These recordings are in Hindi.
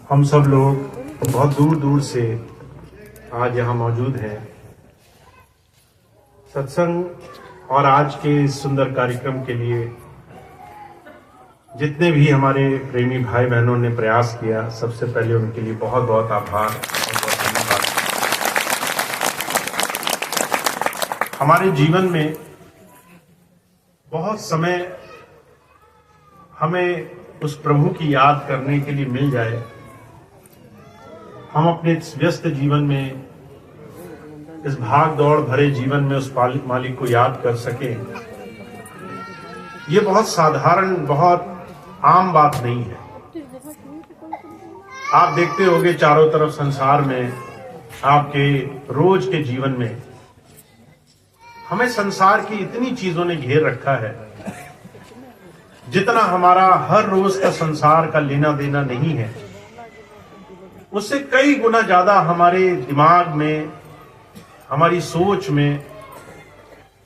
हम सब लोग बहुत दूर दूर से आज यहाँ मौजूद हैं। सत्संग और आज के इस सुंदर कार्यक्रम के लिए जितने भी हमारे प्रेमी भाई बहनों ने प्रयास किया, सबसे पहले उनके लिए बहुत बहुत आभार और बहुत धन्यवाद। हमारे जीवन में बहुत समय हमें उस प्रभु की याद करने के लिए मिल जाए, हम अपने इस व्यस्त जीवन में, इस भाग दौड़ भरे जीवन में उस मालिक को याद कर सके, ये बहुत साधारण, बहुत आम बात नहीं है। आप देखते होंगे चारों तरफ संसार में, आपके रोज के जीवन में हमें संसार की इतनी चीजों ने घेर रखा है, जितना हमारा हर रोज का संसार का लेना देना नहीं है, उससे कई गुना ज्यादा हमारे दिमाग में, हमारी सोच में,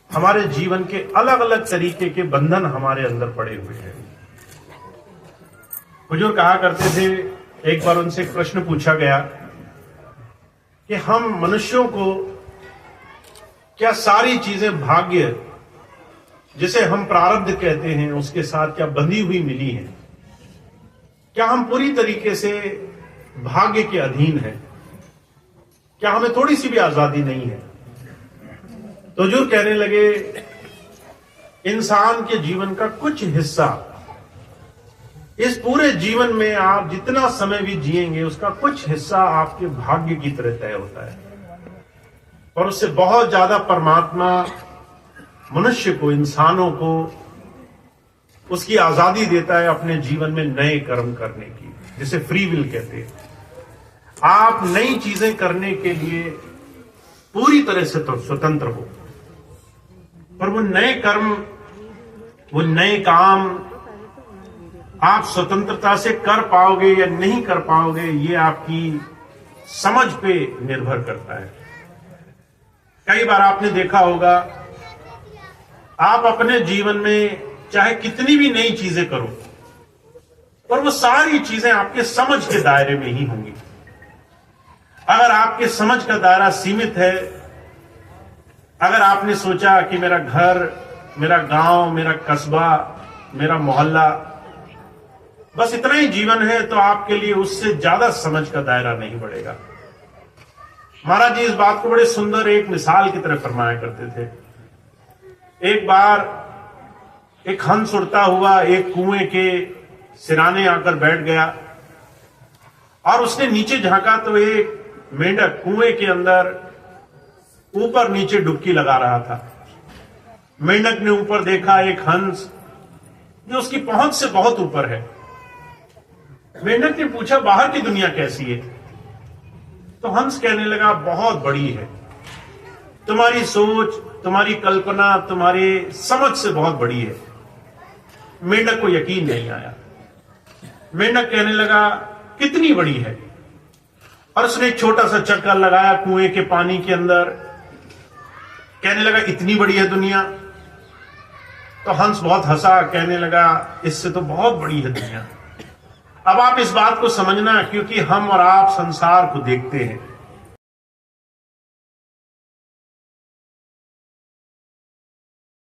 हमारे जीवन के अलग अलग तरीके के बंधन हमारे अंदर पड़े हुए हैं। हुजूर कहा करते थे, एक बार उनसे एक प्रश्न पूछा गया कि हम मनुष्यों को क्या सारी चीजें भाग्य, जिसे हम प्रारब्ध कहते हैं, उसके साथ क्या बंधी हुई मिली हैं? क्या हम पूरी तरीके से भाग्य के अधीन हैं? क्या हमें थोड़ी सी भी आजादी नहीं है? तो हुजूर कहने लगे, इंसान के जीवन का कुछ हिस्सा, इस पूरे जीवन में आप जितना समय भी जिएंगे, उसका कुछ हिस्सा आपके भाग्य की तरह तय होता है, और उससे बहुत ज्यादा परमात्मा मनुष्य को, इंसानों को उसकी आजादी देता है अपने जीवन में नए कर्म करने की, जिसे फ्री विल कहते हैं। आप नई चीजें करने के लिए पूरी तरह से तो स्वतंत्र हो, पर वो नए कर्म, वो नए काम आप स्वतंत्रता से कर पाओगे या नहीं कर पाओगे, ये आपकी समझ पे निर्भर करता है। कई बार आपने देखा होगा, आप अपने जीवन में चाहे कितनी भी नई चीजें करो, पर वो सारी चीजें आपके समझ के दायरे में ही होंगी। अगर आपके समझ का दायरा सीमित है, अगर आपने सोचा कि मेरा घर, मेरा गांव, मेरा कस्बा, मेरा मोहल्ला, बस इतना ही जीवन है, तो आपके लिए उससे ज्यादा समझ का दायरा नहीं बढ़ेगा। महाराज जी इस बात को बड़े सुंदर एक मिसाल की तरह फरमाया करते थे। एक बार एक हंस उड़ता हुआ एक कुएं के सिराने आकर बैठ गया, और उसने नीचे झांका तो एक मेंढक कुएं के अंदर ऊपर नीचे डुबकी लगा रहा था। मेंढक ने ऊपर देखा एक हंस जो उसकी पहुंच से बहुत ऊपर है। मेंढक ने पूछा, बाहर की दुनिया कैसी है? तो हंस कहने लगा, बहुत बड़ी है, तुम्हारी सोच, तुम्हारी कल्पना, तुम्हारी समझ से बहुत बड़ी है। मेंढक को यकीन नहीं आया। मेंढक कहने लगा, कितनी बड़ी है? और उसने एक छोटा सा चक्कर लगाया कुएं के पानी के अंदर, कहने लगा, इतनी बड़ी है दुनिया? तो हंस बहुत हंसा, कहने लगा, इससे तो बहुत बड़ी है दुनिया। अब आप इस बात को समझना, क्योंकि हम और आप संसार को देखते हैं,